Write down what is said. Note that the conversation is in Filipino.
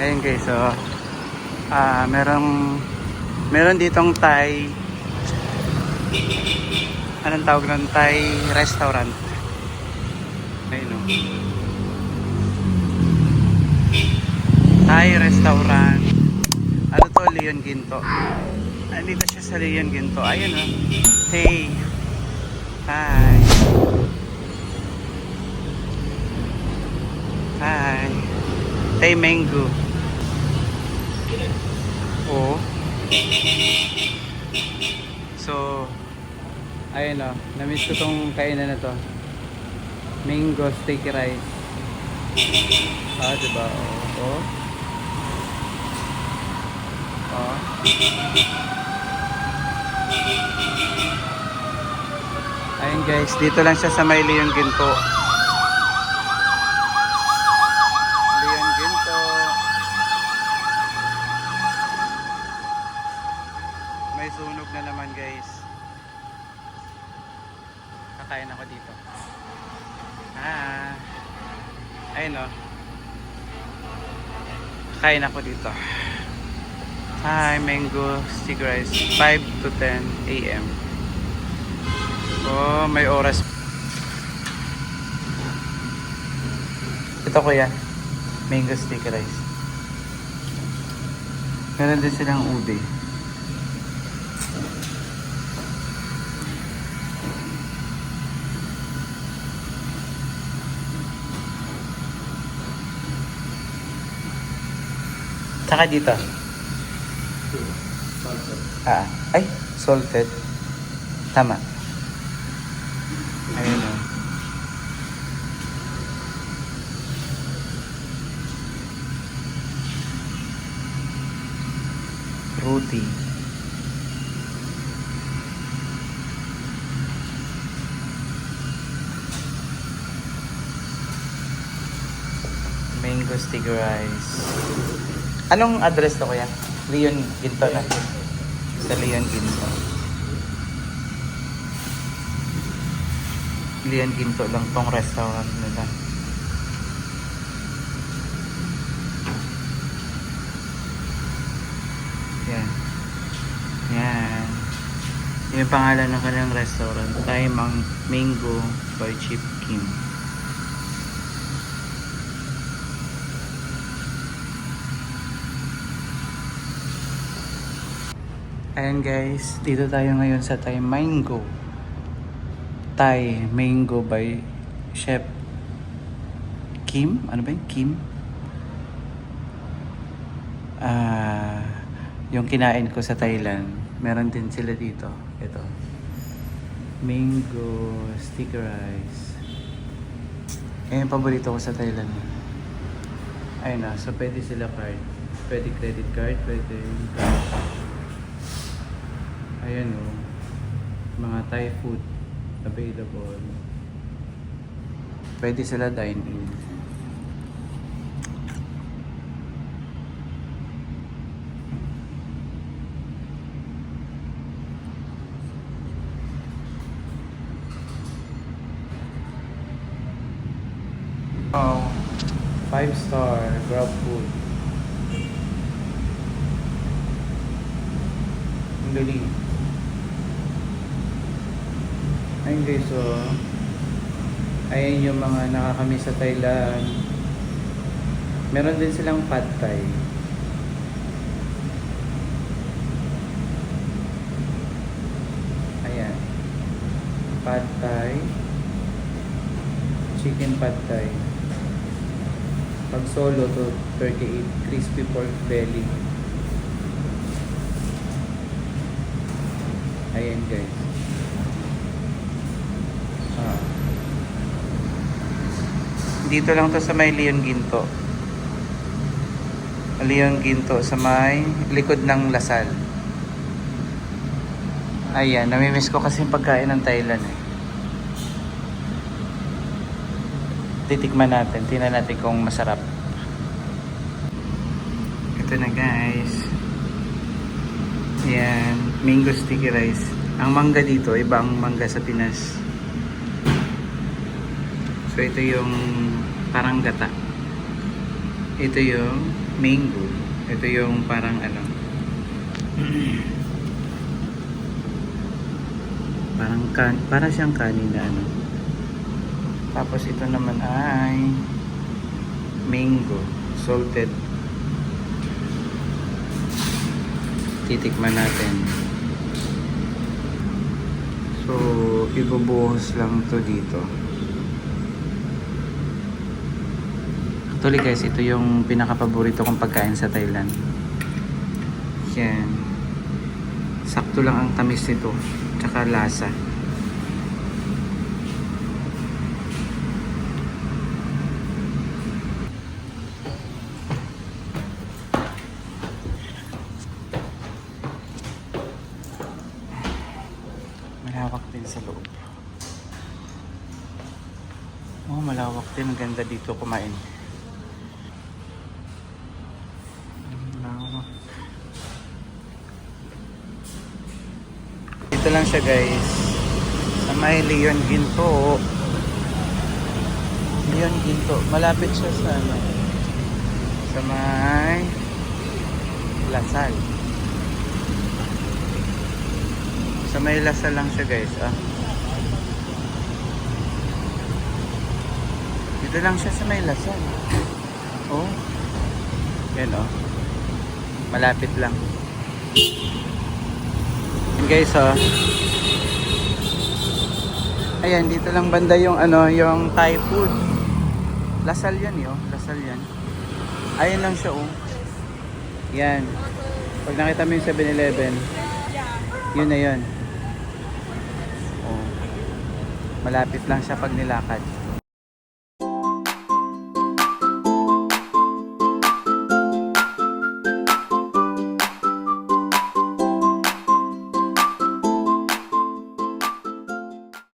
Ayun guys, so meron ditong Thai, anong tawag ng Thai restaurant. Ayun o, Thai restaurant. Ano to? Leon Ginto. Andito siya sa Leon Ginto. Ayun o. Hey. Hi. Hi. Thai mango. Oh. So, ayun o. Na-miss ko tong kainan na to. Mango sticky rice. Diba? Oh. Oh. Ayun guys, dito lang siya sa may Leon Ginto. Leon Ginto. May sunog na naman guys. Kakain ako dito. Ayun o. Kakain ako dito. Hi, mango sticky rice. 5 to 10 a.m. Oh, may oras. Ito kuya, mango sticky rice. Meron din silang ube. Saka dito. Ay, salted. Tama. Ayun o. Fruity. Mango sticky rice. Anong address to kuya? Leon Ginto na. Sa Leon Ginto. Leon Ginto lang tong restaurant nila. Yan. Yan. Yung pangalan ng kanilang restaurant. Thai Mango by Chip Kim. Ayan guys, dito tayo ngayon sa Thai Mango. Thai Mango by Chef Kim. Ano ba yun? Kim? Yung kinain ko sa Thailand, meron din sila dito. Ito. Mango sticky rice. Ayan yung paborito ko sa Thailand. Ayun na, so pwede sila card. Pwede credit card, pwede cash. Ayan o, mga Thai food available. Pwede sila dine-in. Oh, 5-star Grab food. Ang galing. Ayun guys, so ayan yung mga nakakamiss sa Thailand. Meron din silang pad thai. Ayan, pad thai, chicken pad thai. Pag solo to 38, crispy pork belly. Ayan guys. Dito lang to sa may Leon Ginto. Leon Ginto sa may likod ng Lasal. Ayan, namimiss ko kasi yung pagkain ng Thailand eh. Titikman natin, tingnan natin kung masarap. Ito na guys. Ayan, mango sticky rice. Ang mangga dito, iba ang mangga sa Pinas. So ito yung parang gata. Ito yung mango. Ito yung parang ano. Para siyang kanin na ano. Tapos ito naman ay mango. Salted. Titikman natin. So, ibubuhos lang to dito. Actually guys, ito yung pinaka-paborito kong pagkain sa Thailand. Yan. Sakto lang ang tamis nito. Tsaka lasa. Malawak din sa loob. Oh, malawak din. Ang ganda dito kumain. Malawak. Dito lang siya guys. Sa may Leon Ginto. Leon Ginto. Malapit siya sa ano. Sa may Lasal. Sa may Lasal lang siya guys. Dito lang siya sa may Lasal. Oh. Yan oh. Malapit lang. Yan guys oh. Ayan, dito lang banda yung ano, yung Thai food. Lasal yan yo, Lasal yan. Ayan lang siya oh. Yan. Pag nakita mo yung 7-Eleven, yun na yun. Oh. Malapit lang siya pag nilakad.